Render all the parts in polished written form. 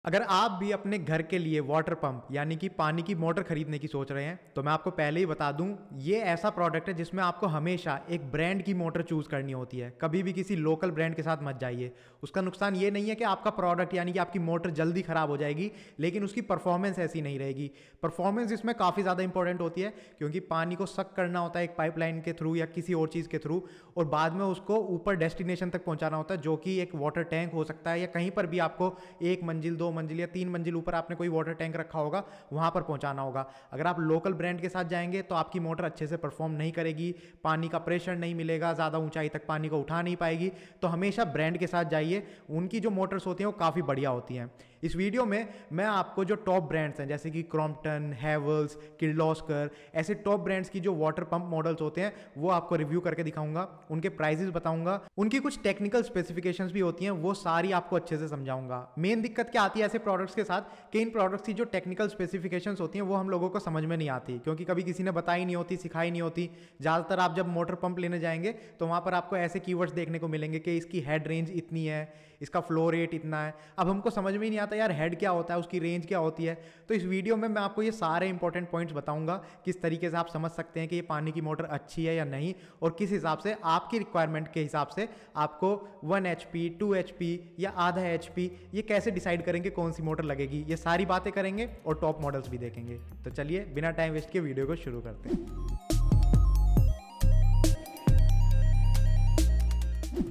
अगर आप भी अपने घर के लिए वाटर पंप यानी कि पानी की मोटर खरीदने की सोच रहे हैं तो मैं आपको पहले ही बता दूं, ये ऐसा प्रोडक्ट है जिसमें आपको हमेशा एक ब्रांड की मोटर चूज करनी होती है। कभी भी किसी लोकल ब्रांड के साथ मत जाइए। उसका नुकसान ये नहीं है कि आपका प्रोडक्ट यानी कि आपकी मोटर जल्दी खराब हो जाएगी, लेकिन उसकी परफॉर्मेंस ऐसी नहीं रहेगी। परफॉर्मेंस इसमें काफ़ी ज़्यादा इंपॉर्टेंट होती है, क्योंकि पानी को सक करना होता है एक पाइपलाइन के थ्रू या किसी और चीज़ के थ्रू, और बाद में उसको ऊपर डेस्टिनेशन तक पहुंचाना होता है, जो कि एक वाटर टैंक हो सकता है या कहीं पर भी आपको 1 मंजिल 2 मंजिल या 3 मंजिल ऊपर आपने कोई वाटर टैंक रखा होगा, वहां पर पहुंचाना होगा। अगर आप लोकल ब्रांड के साथ जाएंगे तो आपकी मोटर अच्छे से परफॉर्म नहीं करेगी, पानी का प्रेशर नहीं मिलेगा, ज़्यादा ऊंचाई तक पानी को उठा नहीं पाएगी। तो हमेशा ब्रांड के साथ जाइए, उनकी जो मोटर्स होती हैं वो काफ़ी बढ़िया होती हैं। इस वीडियो में मैं आपको जो टॉप ब्रांड्स हैं जैसे कि क्रॉम्पटन, हैवेल्स, किर्लोस्कर, ऐसे टॉप ब्रांड्स की जो वाटर पंप मॉडल्स होते हैं वो आपको रिव्यू करके दिखाऊंगा, उनके प्राइसेस बताऊंगा, उनकी कुछ टेक्निकल स्पेसिफिकेशंस भी होती हैं वो सारी आपको अच्छे से समझाऊंगा। मेन दिक्कत क्या आती है ऐसे प्रोडक्ट्स के साथ कि इन प्रोडक्ट्स की जो टेक्निकल स्पेसिफिकेशंस होती हैं वो हम लोगों को समझ में नहीं आती, क्योंकि कभी किसी ने बताई नहीं होती, सिखाई नहीं होती। ज़्यादातर आप जब मोटर पंप लेने जाएंगे तो वहाँ पर आपको ऐसे कीवर्ड्स देखने को मिलेंगे कि इसकी हेड रेंज इतनी है, इसका फ्लो रेट इतना है। अब हमको समझ में ही नहीं आता यार हेड क्या होता है, उसकी रेंज क्या होती है। तो इस वीडियो में मैं आपको ये सारे इंपॉर्टेंट पॉइंट्स बताऊंगा, किस तरीके से आप समझ सकते हैं कि ये पानी की मोटर अच्छी है या नहीं, और किस हिसाब से आपकी रिक्वायरमेंट के हिसाब से आपको 1 HP, 2 HP या आधा HP ये कैसे डिसाइड करेंगे कौन सी मोटर लगेगी। ये सारी बातें करेंगे और टॉप मॉडल्स भी देखेंगे। तो चलिए बिना टाइम वेस्ट के वीडियो को शुरू करते हैं।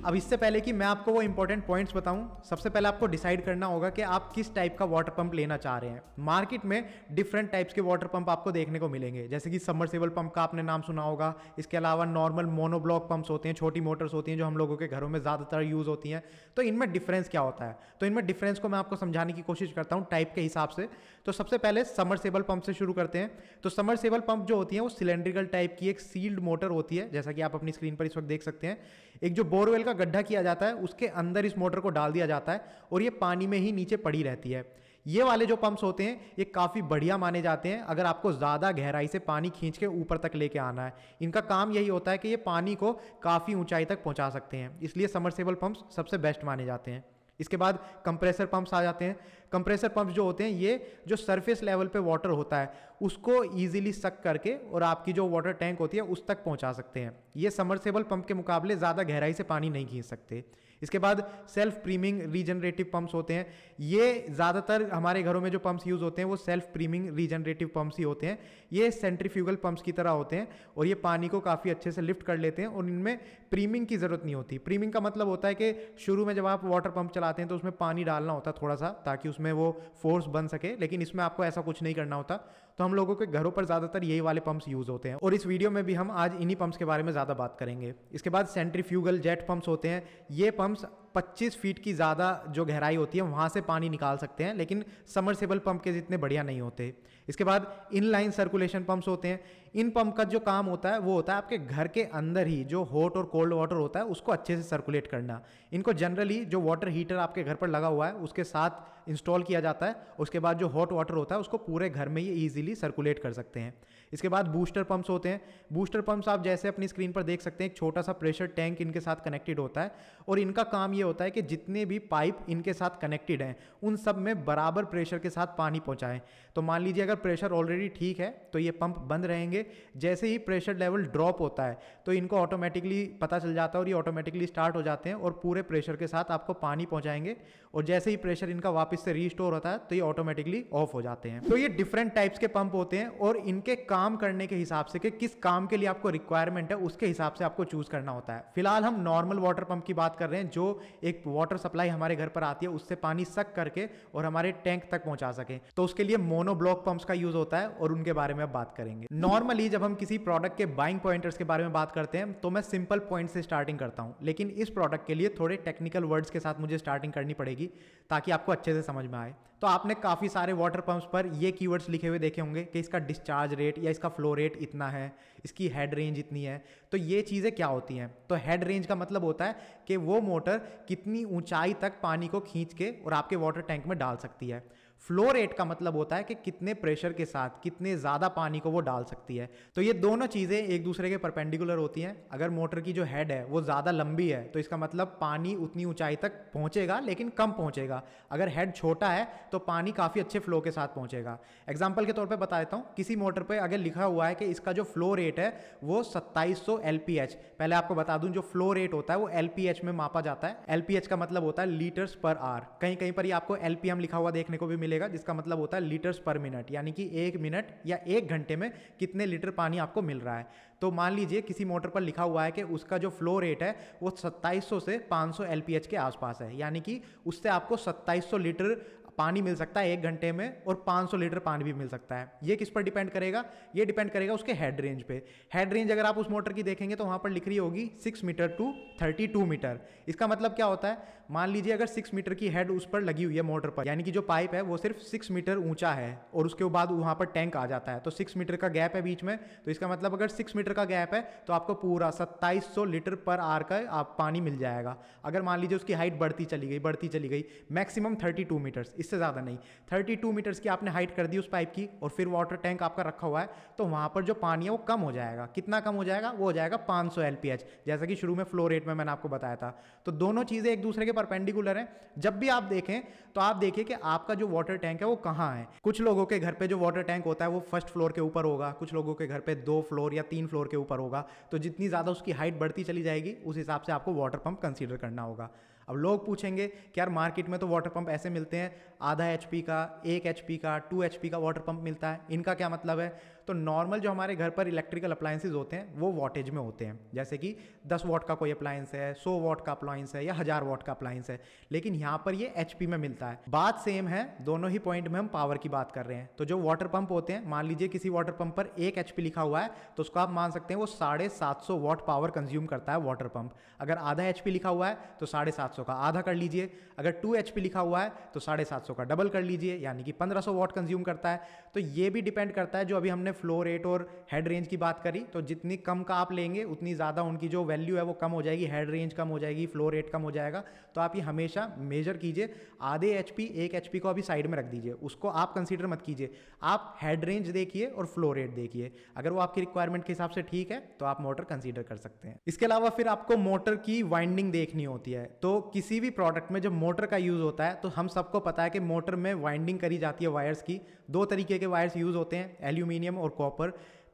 अब इससे पहले कि मैं आपको वो इंपॉर्टेंट पॉइंट्स बताऊं, सबसे पहले आपको डिसाइड करना होगा कि आप किस टाइप का वाटर पंप लेना चाह रहे हैं। मार्केट में डिफरेंट टाइप्स के वाटर पंप आपको देखने को मिलेंगे, जैसे कि सबमर्सिबल पंप का आपने नाम सुना होगा। इसके अलावा नॉर्मल मोनोब्लॉक पंप्स होते हैं, छोटी मोटर्स होती हैं जो हम लोगों के घरों में ज़्यादातर यूज़ होती हैं। तो इनमें डिफरेंस क्या होता है, तो इनमें डिफरेंस को मैं आपको समझाने की कोशिश करता हूँ टाइप के हिसाब से। तो सबसे पहले सबमर्सिबल पंप से शुरू करते हैं। तो सबमर्सिबल पंप जो होती है वो सिलेंड्रिकल टाइप की एक सील्ड मोटर होती है, जैसा कि आप अपनी स्क्रीन पर इस वक्त देख सकते हैं। एक जो बोरवेल का गड्ढा किया जाता है उसके अंदर इस मोटर को डाल दिया जाता है और ये पानी में ही नीचे पड़ी रहती है। ये वाले जो पंप्स होते हैं ये काफ़ी बढ़िया माने जाते हैं अगर आपको ज़्यादा गहराई से पानी खींच के ऊपर तक लेके आना है। इनका काम यही होता है कि ये पानी को काफ़ी ऊंचाई तक पहुंचा सकते हैं, इसलिए सबमर्सिबल पंप्स सबसे बेस्ट माने जाते हैं। इसके बाद कंप्रेसर पंप्स आ जाते हैं। कंप्रेसर पंप्स जो होते हैं ये जो सरफेस लेवल पे वाटर होता है उसको इजीली सक करके और आपकी जो वाटर टैंक होती है उस तक पहुंचा सकते हैं। ये सबमर्सिबल पंप के मुकाबले ज़्यादा गहराई से पानी नहीं खींच सकते। इसके बाद सेल्फ प्रीमिंग रीजनरेटिव पंप्स होते हैं। ये ज़्यादातर हमारे घरों में जो पंप्स यूज़ होते हैं वो सेल्फ प्रीमिंग रीजनरेटिव पंप्स ही होते हैं। ये सेंट्रीफ्यूगल पंप्स की तरह होते हैं और ये पानी को काफ़ी अच्छे से लिफ्ट कर लेते हैं और इनमें प्रीमिंग की ज़रूरत नहीं होती। प्रीमिंग का मतलब होता है कि शुरू में जब आप वाटर पंप चलाते हैं तो उसमें पानी डालना होता है थोड़ा सा, ताकि उसमें वो फोर्स बन सके, लेकिन इसमें आपको ऐसा कुछ नहीं करना होता। तो हम लोगों के घरों पर ज़्यादातर यही वाले पंप्स यूज़ होते हैं और इस वीडियो में भी हम आज इन्हीं पंप्स के बारे में ज़्यादा बात करेंगे। इसके बाद सेंट्रीफ्यूगल जेट पंप्स होते हैं। ये पंप्स 25 फीट की ज़्यादा जो गहराई होती है वहाँ से पानी निकाल सकते हैं, लेकिन सबमर्सिबल पंप के जितने बढ़िया नहीं होते। इसके बाद इनलाइन सर्कुलेशन पंप्स होते हैं। इन पंप का जो काम होता है वो होता है आपके घर के अंदर ही जो हॉट और कोल्ड वाटर होता है उसको अच्छे से सर्कुलेट करना। इनको जनरली जो वाटर हीटर आपके घर पर लगा हुआ है उसके साथ इंस्टॉल किया जाता है। उसके बाद जो हॉट वाटर होता है उसको पूरे घर में ये ईजिली सर्कुलेट कर सकते हैं। इसके बाद बूस्टर पंप्स होते हैं। बूस्टर पंप्स आप जैसे अपनी स्क्रीन पर देख सकते हैं, एक छोटा सा प्रेशर टैंक इनके साथ कनेक्टेड होता है और इनका काम ये होता है कि जितने भी पाइप इनके साथ कनेक्टेड हैं उन सब में बराबर प्रेशर के साथ पानी पहुंचाएं। तो मान लीजिए अगर प्रेशर ऑलरेडी ठीक है तो ये पंप बंद रहेंगे। जैसे ही प्रेशर लेवल ड्रॉप होता है तो इनको ऑटोमेटिकली पता चल जाता है और ये ऑटोमेटिकली स्टार्ट हो जाते हैं और पूरे प्रेशर के साथ आपको पानी पहुंचाएंगे। और जैसे ही प्रेशर इनका वापस से रीस्टोर होता है तो ये ऑटोमेटिकली ऑफ हो जाते हैं। तो ये डिफरेंट टाइप्स के पंप होते हैं और इनके काम करने के हिसाब से कि किस काम के लिए आपको रिक्वायरमेंट है उसके हिसाब से आपको चूज करना होता है। फिलहाल हम नॉर्मल वाटर पंप की बात कर रहे हैं, जो एक वाटर सप्लाई हमारे घर पर आती है उससे पानी सक करके और हमारे टैंक तक पहुंचा सके। तो उसके लिए मोनोब्लॉक पंप्स का यूज होता है और उनके बारे में अब बात करेंगे। नॉर्मली जब हम किसी प्रोडक्ट के बाइंग पॉइंटर्स के बारे में बात करते हैं तो मैं सिंपल पॉइंट से स्टार्टिंग करता हूं, लेकिन इस प्रोडक्ट के लिए थोड़े टेक्निकल वर्ड्स के साथ मुझे स्टार्टिंग करनी पड़ेगी ताकि आपको अच्छे से समझ में आए। तो आपने काफी सारे वाटर पंप्स पर ये कीवर्ड्स लिखे हुए देखे होंगे कि इसका डिस्चार्ज रेट या इसका फ्लो रेट इतना है, इसकी हेड रेंज इतनी है। तो ये चीजें क्या होती हैं? तो हेड रेंज का मतलब होता है कि वो मोटर कितनी ऊंचाई तक पानी को खींच के और आपके वाटर टैंक में डाल सकती है। फ्लो रेट का मतलब होता है कि कितने प्रेशर के साथ कितने ज़्यादा पानी को वो डाल सकती है। तो ये दोनों चीज़ें एक दूसरे के परपेंडिकुलर होती हैं। अगर मोटर की जो हेड है वो ज़्यादा लंबी है तो इसका मतलब पानी उतनी ऊंचाई तक पहुंचेगा लेकिन कम पहुंचेगा। अगर हेड छोटा है तो पानी काफ़ी अच्छे फ्लो के साथ पहुंचेगा। एग्जाम्पल के तौर पर बता देता हूँ, किसी मोटर पर अगर लिखा हुआ है कि इसका जो फ्लो रेट है वो 2700 LPH, पहले आपको बता दूं जो फ्लो रेट होता है वो LPH में मापा जाता है। LPH का मतलब होता है लीटर्स पर आवर। कहीं कहीं पर ये आपको LPM लिखा हुआ देखने को भी मिलेगा, जिसका मतलब होता है लीटर्स पर मिनट, यानी कि 1 मिनट या 1 घंटे में कितने लीटर पानी आपको मिल रहा है। तो मान लीजिए किसी मोटर पर लिखा हुआ है कि उसका जो फ्लो रेट है वो 2700 से 500 LPH के आसपास है, यानी कि उससे आपको 2700 लीटर पानी मिल सकता है 1 घंटे में और 500 लीटर पानी भी मिल सकता है। ये किस पर डिपेंड करेगा? ये डिपेंड करेगा उसके हेड रेंज पे। हेड रेंज अगर आप उस मोटर की देखेंगे तो वहां पर लिख रही होगी 6 मीटर टू 32 मीटर। इसका मतलब क्या होता है? मान लीजिए अगर 6 मीटर की हेड उस पर लगी हुई है मोटर पर, यानी कि जो पाइप है वो सिर्फ 6 मीटर ऊंचा है और उसके बाद वहां पर टैंक आ जाता है, तो 6 मीटर का गैप है बीच में। तो इसका मतलब अगर 6 मीटर का गैप है तो आपको पूरा 2700 लीटर पर आवर का आप पानी मिल जाएगा। अगर मान लीजिए उसकी हाइट बढ़ती चली गई मैक्सिमम 32 मीटर्स, इससे ज़्यादा नहीं, 32 मीटर्स की आपने हाइट कर दी उस पाइप की और फिर वाटर टैंक आपका रखा हुआ है, तो वहां पर जो पानी है वो कम हो जाएगा। कितना कम हो जाएगा? वो हो जाएगा 500 LPH, जैसा कि शुरू में फ्लो रेट में मैंने आपको बताया था। तो दोनों चीज़ें एक दूसरे के परपेंडिकुलर हैं। जब भी आप देखें तो आप देखिए कि आपका जो वाटर टैंक है वो कहाँ है। कुछ लोगों के घर पे जो वाटर टैंक होता है वो फर्स्ट फ्लोर के ऊपर होगा, कुछ लोगों के घर पे 2 फ्लोर या 3 फ्लोर के ऊपर होगा। तो जितनी ज़्यादा उसकी हाइट बढ़ती चली जाएगी उस हिसाब से आपको वाटर पंप कंसीडर करना होगा। अब लोग पूछेंगे कि यार मार्केट में तो वाटर पंप ऐसे मिलते हैं, आधा HP का, 1 HP का, 2 HP का वाटर पंप मिलता है, इनका क्या मतलब है? तो नॉर्मल जो हमारे घर पर इलेक्ट्रिकल अप्लायंसेज होते हैं वो वाटेज में होते हैं, जैसे कि 10 वाट का कोई अप्लायंस है, 100 वाट का अप्लायंस है या 1000 वाट का अप्लायंस है, लेकिन यहाँ पर ये HP में मिलता है। बात सेम है, दोनों ही पॉइंट में हम पावर की बात कर रहे हैं। तो जो वाटर पंप होते हैं, मान लीजिए किसी वाटर पंप पर 1 HP लिखा हुआ है तो उसको आप मान सकते हैं वो 750 वाट पावर कंज्यूम करता है वाटर पंप। अगर आधा HP लिखा हुआ है तो 750 का आधा कर लीजिए, अगर 2 HP लिखा हुआ है तो 750 का डबल कर लीजिए, यानी कि 1500 वाट कंज्यूम करता है। तो ये भी डिपेंड करता है, जो अभी हमने फ्लो रेट और हेड रेंज की बात करी, तो जितनी कम का आप लेंगे उतनी ज़्यादा उनकी जो वैल्यू है वो कम हो जाएगी, हेड रेंज कम हो जाएगी, फ्लो रेट कम हो जाएगा। तो आप ये हमेशा मेजर कीजिए। आधे HP 1 HP को अभी साइड में रख दीजिए, उसको आप कंसीडर मत कीजिए। आप हेड रेंज देखिए और फ्लो रेट देखिए, अगर वो आपकी रिक्वायरमेंट के हिसाब से ठीक है तो आप मोटर कंसीडर कर सकते हैं। इसके अलावा फिर आपको मोटर की वाइंडिंग देखनी होती है। तो किसी भी प्रोडक्ट में जब मोटर का यूज़ होता है तो हम सबको पता है कि मोटर में वाइंडिंग करी जाती है वायर्स की। 2 तरीके के वायर्स यूज़ होते हैं, एल्यूमिनियम और कॉपर।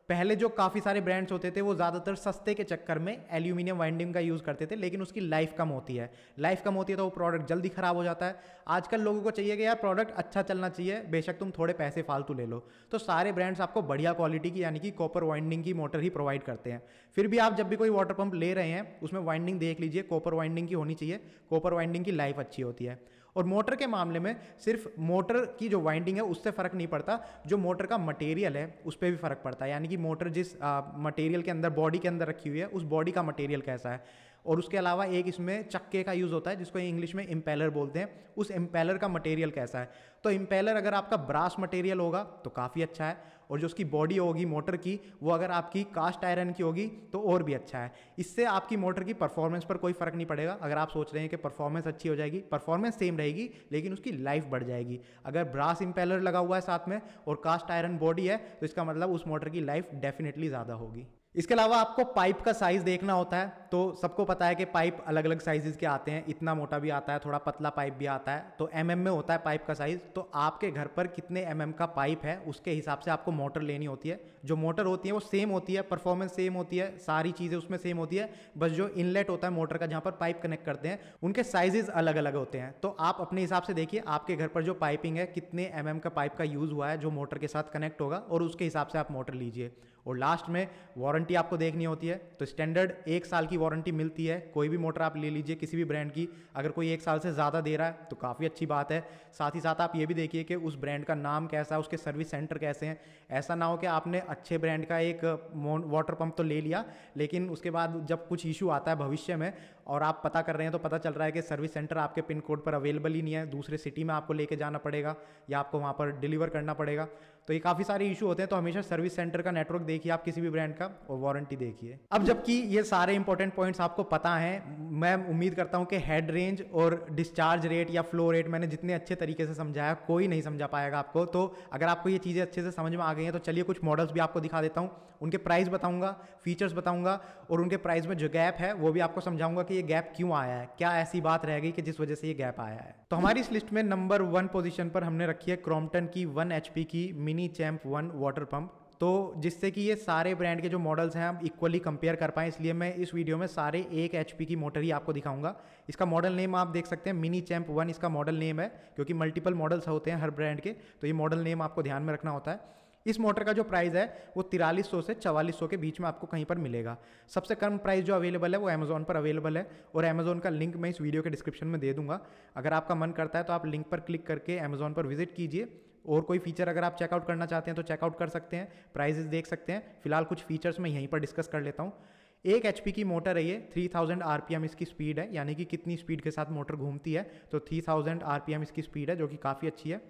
पहले जो काफ़ी सारे ब्रांड्स होते थे वो ज़्यादातर सस्ते के चक्कर में एल्यूमिनियम वाइंडिंग का यूज़ करते थे, लेकिन उसकी लाइफ कम होती है। लाइफ कम होती है तो वो प्रोडक्ट जल्दी ख़राब हो जाता है। आजकल लोगों को चाहिए कि यार प्रोडक्ट अच्छा चलना चाहिए, बेशक तुम थोड़े पैसे फालतू ले लो। तो सारे ब्रांड्स आपको बढ़िया क्वालिटी की यानी कि कॉपर वाइंडिंग की मोटर ही प्रोवाइड करते हैं। फिर भी आप जब भी कोई वाटर पंप ले रहे हैं उसमें वाइंडिंग देख लीजिए, कॉपर वाइंडिंग की होनी चाहिए। कॉपर वाइंडिंग की लाइफ अच्छी होती है। और मोटर के मामले में सिर्फ मोटर की जो वाइंडिंग है उससे फ़र्क नहीं पड़ता, जो मोटर का मटेरियल है उस पर भी फ़र्क पड़ता है। यानी कि मोटर जिस मटेरियल के अंदर, बॉडी के अंदर रखी हुई है, उस बॉडी का मटेरियल कैसा है। और उसके अलावा एक इसमें चक्के का यूज़ होता है जिसको इंग्लिश में इम्पेलर बोलते हैं, उस इम्पेलर का मटेरियल कैसा है। तो इम्पेलर अगर आपका ब्रास मटेरियल होगा तो काफ़ी अच्छा है, और जो उसकी बॉडी होगी मोटर की वो अगर आपकी कास्ट आयरन की होगी तो और भी अच्छा है। इससे आपकी मोटर की परफॉर्मेंस पर कोई फ़र्क नहीं पड़ेगा। अगर आप सोच रहे हैं कि परफॉर्मेंस अच्छी हो जाएगी, परफॉर्मेंस सेम रहेगी लेकिन उसकी लाइफ बढ़ जाएगी। अगर ब्रास इम्पेलर लगा हुआ है साथ में और कास्ट आयरन बॉडी है तो इसका मतलब उस मोटर की लाइफ डेफिनेटली ज़्यादा होगी। इसके अलावा आपको पाइप का साइज़ देखना होता है। तो सबको पता है कि पाइप अलग अलग साइज़ के आते हैं, इतना मोटा भी आता है, थोड़ा पतला पाइप भी आता है। तो mm में होता है पाइप का साइज़। तो आपके घर पर कितने mm का पाइप है उसके हिसाब से आपको मोटर लेनी होती है। जो मोटर होती है वो सेम होती है, परफॉर्मेंस सेम होती है, सारी चीज़ें उसमें सेम होती है, बस जो इनलेट होता है मोटर का जहाँ पर पाइप कनेक्ट करते हैं उनके साइजेस अलग अलग होते हैं। तो आप अपने हिसाब से देखिए आपके घर पर जो पाइपिंग है कितने mm का पाइप का यूज़ हुआ है जो मोटर के साथ कनेक्ट होगा, और उसके हिसाब से आप मोटर लीजिए। और लास्ट में वारंटी आपको देखनी होती है। तो स्टैंडर्ड 1 साल की वारंटी मिलती है। कोई भी मोटर आप ले लीजिए किसी भी ब्रांड की, अगर कोई 1 साल से ज़्यादा दे रहा है तो काफ़ी अच्छी बात है। साथ ही साथ आप ये भी देखिए कि उस ब्रांड का नाम कैसा है, उसके सर्विस सेंटर कैसे हैं। ऐसा ना हो कि आपने अच्छे ब्रांड का एक वाटर पंप तो ले लिया लेकिन उसके बाद जब कुछ इशू आता है भविष्य में और आप पता कर रहे हैं तो पता चल रहा है कि सर्विस सेंटर आपके पिन कोड पर अवेलेबल ही नहीं है, दूसरे सिटी में आपको लेके जाना पड़ेगा या आपको वहाँ पर डिलीवर करना पड़ेगा। तो ये काफ़ी सारे इशू होते हैं। तो हमेशा सर्विस सेंटर का नेटवर्क देखिए आप किसी भी ब्रांड का, और वारंटी देखिए। अब जबकि ये सारे इंपॉर्टेंट पॉइंट्स आपको पता हैं, मैं उम्मीद करता हूं कि हेड रेंज और डिस्चार्ज रेट या फ्लो रेट मैंने जितने अच्छे तरीके से समझाया कोई नहीं समझा पाएगा आपको। तो अगर आपको ये चीज़ें अच्छे से समझ में आ गई हैं तो चलिए कुछ मॉडल्स भी आपको दिखा देता हूँ, उनके प्राइस बताऊंगा, फीचर्स बताऊंगा और उनके प्राइस में जो गैप है वो भी आपको समझाऊंगा कि ये गैप क्यों आया है, क्या ऐसी बात रह गई कि जिस वजह से ये गैप आया है। तो हमारी इस लिस्ट में नंबर 1 पोजीशन पर हमने रखी है क्रॉम्पटन की 1 HP की मिनी चैम्प 1 वाटर पंप। तो जिससे कि ये सारे ब्रांड के जो मॉडल्स हैं हम इक्वली कंपेयर कर पाएँ, इसलिए मैं इस वीडियो में सारे 1 HP की मोटर ही आपको दिखाऊंगा। इसका मॉडल नेम आप देख सकते हैं, मिनी चैम्प 1 इसका मॉडल नेम है, क्योंकि मल्टीपल मॉडल्स होते हैं हर ब्रांड के, तो ये मॉडल नेम आपको ध्यान में रखना होता है। इस मोटर का जो प्राइस है वो 4300 से 4400 के बीच में आपको कहीं पर मिलेगा। सबसे कम प्राइस जो अवेलेबल है वो अमेजोन पर अवेलेबल है, और अमेजोन का लिंक मैं इस वीडियो के डिस्क्रिप्शन में दे दूंगा। अगर आपका मन करता है तो आप लिंक पर क्लिक करके अमेजोन पर विजिट कीजिए, और कोई फीचर अगर आप चेकआउट करना चाहते हैं तो चेकआउट कर सकते हैं, प्राइजेस देख सकते हैं। फिलहाल कुछ फीचर्स मैं यहीं पर डिस्कस कर लेता हूँ। 1 HP की मोटर है ये, 3000 RPM इसकी स्पीड है, यानी कि कितनी स्पीड के साथ मोटर घूमती है, तो 3000 RPM इसकी स्पीड है, जो कि काफ़ी अच्छी है।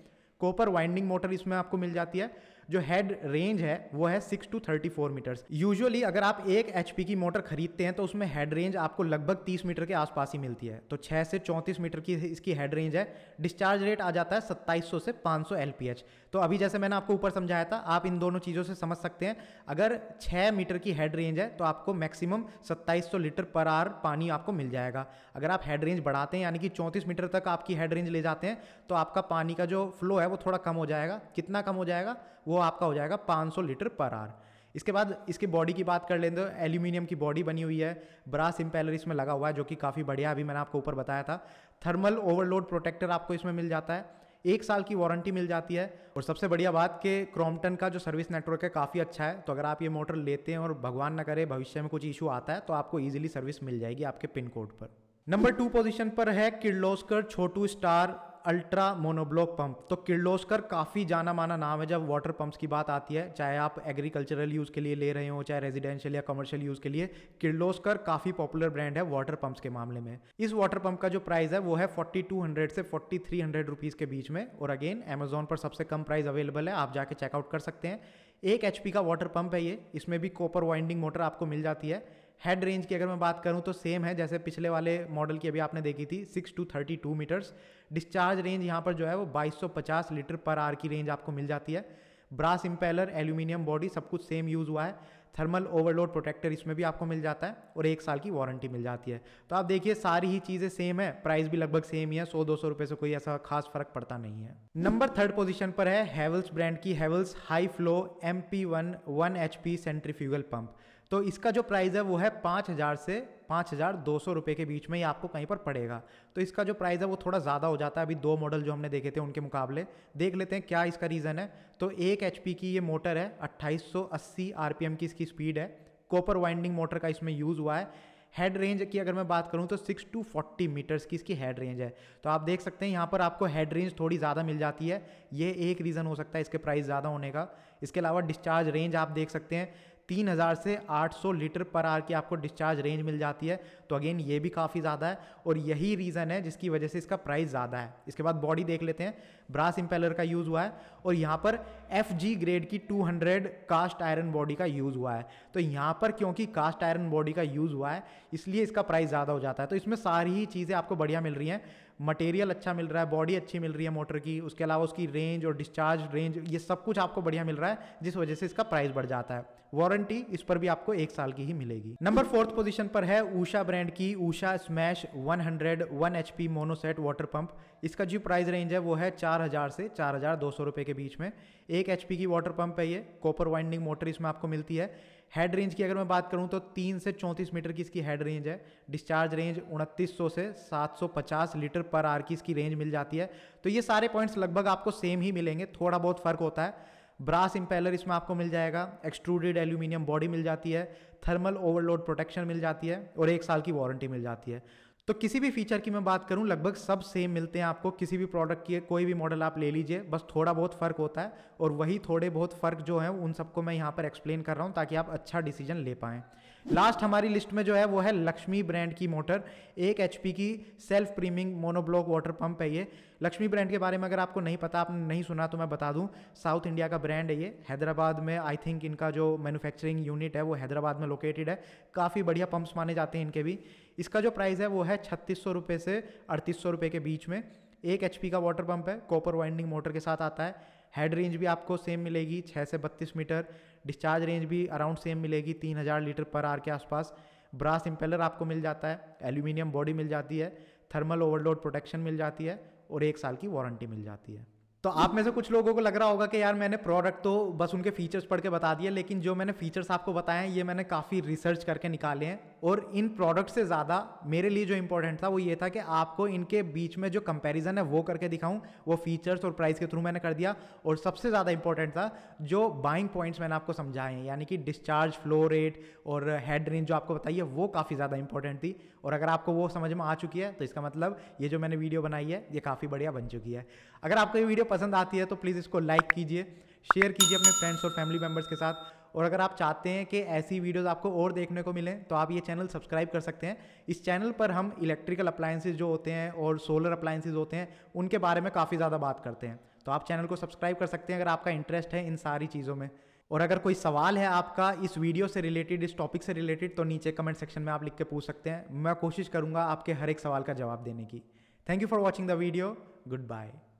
कॉपर वाइंडिंग मोटर इसमें आपको मिल जाती है। जो हेड रेंज है वो है 6 to 34 मीटर्स। यूजुअली अगर आप 1 HP की मोटर खरीदते हैं तो उसमें हेड रेंज आपको लगभग 30 मीटर के आसपास ही मिलती है, तो 6 से 34 मीटर की इसकी हेड रेंज है। डिस्चार्ज रेट आ जाता है 2700 से 500 LPH। तो अभी जैसे मैंने आपको ऊपर समझाया था, आप इन दोनों चीज़ों से समझ सकते हैं, अगर 6 मीटर की हेड रेंज है तो आपको मैक्सिमम 2700 लीटर पर आवर पानी आपको मिल जाएगा। अगर आप हेड रेंज बढ़ाते हैं, यानी कि 34 मीटर तक आपकी हेड रेंज ले जाते हैं, तो आपका पानी का जो फ्लो है वो थोड़ा कम हो जाएगा। कितना कम हो जाएगा? वो आपका हो जाएगा 500 लीटर पर आवर। इसके बाद इसकी बॉडी की बात कर लें तो एल्यूमिनियम की बॉडी बनी हुई है, ब्रास इम्पेलर इसमें लगा हुआ है, जो कि काफ़ी बढ़िया, अभी मैंने आपको ऊपर बताया था। थर्मल ओवरलोड प्रोटेक्टर आपको इसमें मिल जाता है, 1 साल की वारंटी मिल जाती है। और सबसे बढ़िया बात कि क्रॉम्पटन का जो सर्विस नेटवर्क है काफ़ी अच्छा है, तो अगर आप ये मोटर लेते हैं और भगवान ना करे भविष्य में कुछ इशू आता है तो आपको ईजिली सर्विस मिल जाएगी आपके पिन कोड पर। नंबर 2 पोजीशन पर है किर्लोस्कर छोटू स्टार अल्ट्रा मोनोब्लॉक पंप। तो किर्लोस्कर काफ़ी जाना माना नाम है जब वाटर पंप्स की बात आती है, चाहे आप एग्रीकल्चरल यूज़ के लिए ले रहे हो, चाहे रेजिडेंशियल या कमर्शियल यूज़ के लिए। किर्लोस्कर काफ़ी पॉपुलर ब्रांड है वाटर पंप्स के मामले में। इस वाटर पंप का जो प्राइस है वो है 4200 से 4300 रुपीज़ के बीच में, और अगेन अमेजोन पर सबसे कम प्राइस अवेलेबल है, आप जाके चेकआउट कर सकते हैं। 1 HP का वाटर पंप है ये, इसमें भी कॉपर वाइंडिंग मोटर आपको मिल जाती है। हेड रेंज की अगर मैं बात करूं तो सेम है जैसे पिछले वाले मॉडल की अभी आपने देखी थी, 6 to 32 मीटर्स। डिस्चार्ज रेंज यहाँ पर जो है वो 2250 लीटर पर आवर की रेंज आपको मिल जाती है। ब्रास इम्पेलर, एल्यूमिनियम बॉडी, सब कुछ सेम यूज़ हुआ है। थर्मल ओवरलोड प्रोटेक्टर इसमें भी आपको मिल जाता है, और 1 साल की वारंटी मिल जाती है। तो आप देखिए सारी ही चीज़ें सेम है, प्राइस भी लगभग सेम ही है, 100-200 रुपये से कोई ऐसा खास फर्क पड़ता नहीं है। नंबर 3 पोजीशन पर है हैवेल्स ब्रांड की Havells high flow MP1 1 HP centrifugal pump. तो इसका जो प्राइस है वो है 5000 से 5200 रुपये के बीच में ही आपको कहीं पर पड़ेगा। तो इसका जो प्राइस है वो थोड़ा ज़्यादा हो जाता है अभी 2 मॉडल जो हमने देखे थे उनके मुकाबले। देख लेते हैं क्या इसका रीज़न है। तो 1 HP की ये मोटर है, 2880 RPM की इसकी स्पीड है, कॉपर वाइंडिंग मोटर का इसमें यूज़ हुआ है। हेड रेंज की अगर मैं बात करूं तो 6 to 40 मीटर्स की इसकी हेड रेंज है। तो आप देख सकते हैं यहाँ पर आपको हेड रेंज थोड़ी ज़्यादा मिल जाती है, ये एक रीज़न हो सकता है इसके प्राइस ज़्यादा होने का। इसके अलावा डिस्चार्ज रेंज आप देख सकते हैं 3000 से 800 लीटर पर आवर की आपको डिस्चार्ज रेंज मिल जाती है, तो अगेन ये भी काफ़ी ज़्यादा है, और यही रीज़न है जिसकी वजह से इसका प्राइस ज़्यादा है। इसके बाद बॉडी देख लेते हैं, ब्रास इम्पेलर का यूज़ हुआ है, और यहाँ पर FG ग्रेड की 200 कास्ट आयरन बॉडी का यूज़ हुआ है। तो यहाँ पर क्योंकि कास्ट आयरन बॉडी का यूज़ हुआ है इसलिए इसका प्राइस ज़्यादा हो जाता है। तो इसमें सारी ही चीज़ें आपको बढ़िया मिल रही हैं, मटेरियल अच्छा मिल रहा है, बॉडी अच्छी मिल रही है मोटर की, उसके अलावा उसकी रेंज और डिस्चार्ज रेंज ये सब कुछ आपको बढ़िया मिल रहा है, जिस वजह से इसका प्राइस बढ़ जाता है। वारंटी इस पर भी आपको 1 साल की ही मिलेगी। नंबर 4 पोजीशन पर है ऊषा ब्रांड की Usha smash 100 1 HP monoset water pump. इसका जो प्राइस रेंज है वो है 4000 से 4200 रुपये के बीच में। 1 HP की वाटर पंप है ये, कॉपर वाइंडिंग मोटर इसमें आपको मिलती है। हेड रेंज की अगर मैं बात करूं तो 3 से 34 मीटर की इसकी हेड रेंज है। डिस्चार्ज रेंज 2900 से 750 लीटर पर आवर की इसकी रेंज मिल जाती है। तो ये सारे पॉइंट्स लगभग आपको सेम ही मिलेंगे, थोड़ा बहुत फर्क होता है। ब्रास इम्पेलर इसमें आपको मिल जाएगा, एक्सट्रूडेड एल्यूमिनियम बॉडी मिल जाती है, थर्मल ओवरलोड प्रोटेक्शन मिल जाती है, और 1 साल की वारंटी मिल जाती है। तो किसी भी फीचर की मैं बात करूं, लगभग सब सेम मिलते हैं आपको। किसी भी प्रोडक्ट की कोई भी मॉडल आप ले लीजिए, बस थोड़ा बहुत फ़र्क होता है, और वही थोड़े बहुत फ़र्क जो है उन सबको मैं यहाँ पर एक्सप्लेन कर रहा हूँ ताकि आप अच्छा डिसीजन ले पाएँ। लास्ट हमारी लिस्ट में जो है वो है लक्ष्मी ब्रांड की मोटर। 1 HP की सेल्फ प्रीमिंग मोनोब्लॉक वाटर पंप है ये। लक्ष्मी ब्रांड के बारे में अगर आपको नहीं पता, आपने नहीं सुना, तो मैं बता दूं, साउथ इंडिया का ब्रांड है ये। हैदराबाद में आई थिंक इनका जो मैन्युफैक्चरिंग यूनिट है वो हैदराबाद में लोकेटेड है। काफ़ी बढ़िया पंप्स माने जाते हैं इनके भी। इसका जो प्राइस है वो है 3600 रुपये से 3800 रुपये के बीच में। 1 HP का वाटर पंप है, कॉपर वाइंडिंग मोटर के साथ आता है। हेड रेंज भी आपको सेम मिलेगी 6 से 32 मीटर। डिस्चार्ज रेंज भी अराउंड सेम मिलेगी 3000 लीटर पर आवर के आसपास। ब्रास इम्पेलर आपको मिल जाता है, एल्यूमिनियम बॉडी मिल जाती है, थर्मल ओवरलोड प्रोटेक्शन मिल जाती है, और 1 साल की वारंटी मिल जाती है। तो आप में से कुछ लोगों को लग रहा होगा कि यार मैंने प्रोडक्ट तो बस उनके फीचर्स पढ़ के बता दिए, लेकिन जो मैंने फीचर्स आपको बताए हैं ये मैंने काफ़ी रिसर्च करके निकाले हैं। और इन प्रोडक्ट से ज़्यादा मेरे लिए जो इंपॉर्टेंट था वो ये था कि आपको इनके बीच में जो कंपैरिजन है वो करके दिखाऊं। वो फीचर्स और प्राइस के थ्रू मैंने कर दिया। और सबसे ज़्यादा इंपॉर्टेंट था जो बाइंग पॉइंट्स मैंने आपको समझाए हैं, यानी कि डिस्चार्ज फ्लो रेट और हेड रेंज जो आपको बताइए वो काफ़ी ज़्यादा इंपॉर्टेंट थी। और अगर आपको वो समझ में आ चुकी है तो इसका मतलब ये जो मैंने वीडियो बनाई है ये काफ़ी बढ़िया बन चुकी है। अगर आपको ये वीडियो पसंद आती है तो प्लीज़ इसको लाइक कीजिए, शेयर कीजिए अपने फ्रेंड्स और फैमिली मेम्बर्स के साथ। और अगर आप चाहते हैं कि ऐसी वीडियोस आपको और देखने को मिलें तो आप ये चैनल सब्सक्राइब कर सकते हैं। इस चैनल पर हम इलेक्ट्रिकल अप्लायंसेज जो होते हैं और सोलर अप्लायंसेज होते हैं उनके बारे में काफ़ी ज़्यादा बात करते हैं। तो आप चैनल को सब्सक्राइब कर सकते हैं अगर आपका इंटरेस्ट है इन सारी चीज़ों में। और अगर कोई सवाल है आपका इस वीडियो से रिलेटेड, इस टॉपिक से रिलेटेड, तो नीचे कमेंट सेक्शन में आप लिख के पूछ सकते हैं। मैं कोशिश करूँगा आपके हर एक सवाल का जवाब देने की। Thank you for watching the video. Good bye.